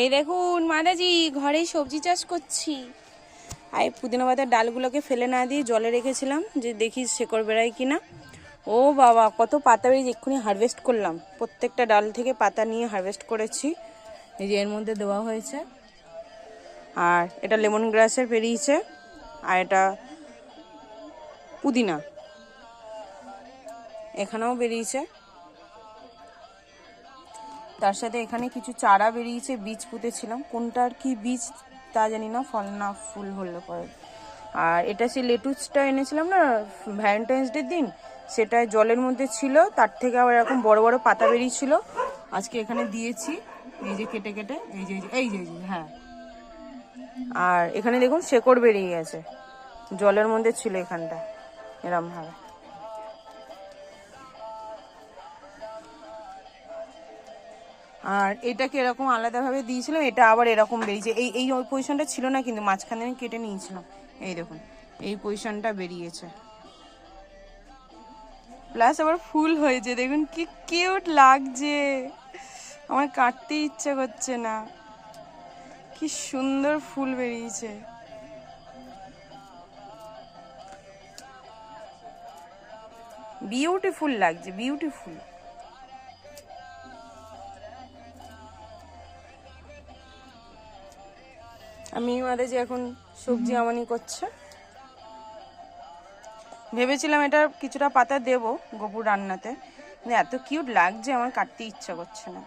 এই দেখুন মাদাজি ঘরেই সবজি চাষ করছি। আর পুদিনা পাতার ডালগুলোকে ফেলে না দিয়ে জলে রেখেছিলাম যে দেখি শেকড় বেড়ায় কিনা। ও বাবা, কত পাতা বেরিয়েছে! এক্ষুনি হারভেস্ট করলাম, প্রত্যেকটা ডাল থেকে পাতা নিয়ে হারভেস্ট করেছি। এই যে এর মধ্যে দেওয়া হয়েছে। আর এটা লেমন গ্রাসের বেরিয়েছে, আর এটা পুদিনা এখানেও বেরিয়েছে। তার সাথে এখানে কিছু চারা বেরিয়েছে, বীজ পুঁতেছিলাম, কোনটার কি বীজ তা জানি না, ফল না ফুল হলো পরে। আর এটা সেই লেটুসটা এনেছিলাম না ভ্যালেন্টাইন্স ডের দিন, সেটা জলের মধ্যে ছিল, তার থেকে আবার এরকম বড় বড় পাতা বেরিয়েছিল। আজকে এখানে দিয়েছি, এই যে কেটে কেটে, এই যে এই যে হ্যাঁ। আর এখানে দেখুন শেকড় বেরিয়ে গেছে, জলের মধ্যে ছিল এখানটা এরম ভাবে। আর এটাকে এরকম আলাদাভাবে দিয়েছিলাম, এটা আবার এরকম বেরিয়েছে। এই ওই পজিশনটা ছিল না, কিন্তু মাঝখানে আমি কেটে নিয়েছিলাম। এই দেখুন এই পজিশনটা বেরিয়েছে, প্লাস আবার ফুল হয়েছে। দেখুন কি কিউট লাগছে, আমার কাটতে ইচ্ছা করছে না, কি সুন্দর ফুল বেরিয়েছে। বিউটিফুল লাগছে, বিউটিফুল। আমি আমাদের যে এখন সবজি আমানি করছে, ভেবেছিলাম এটা কিছুটা পাতা দেবো গোপুর রান্নাতে, কিন্তু এত কিউট লাগছে আমার কাটতে ইচ্ছা করছে না।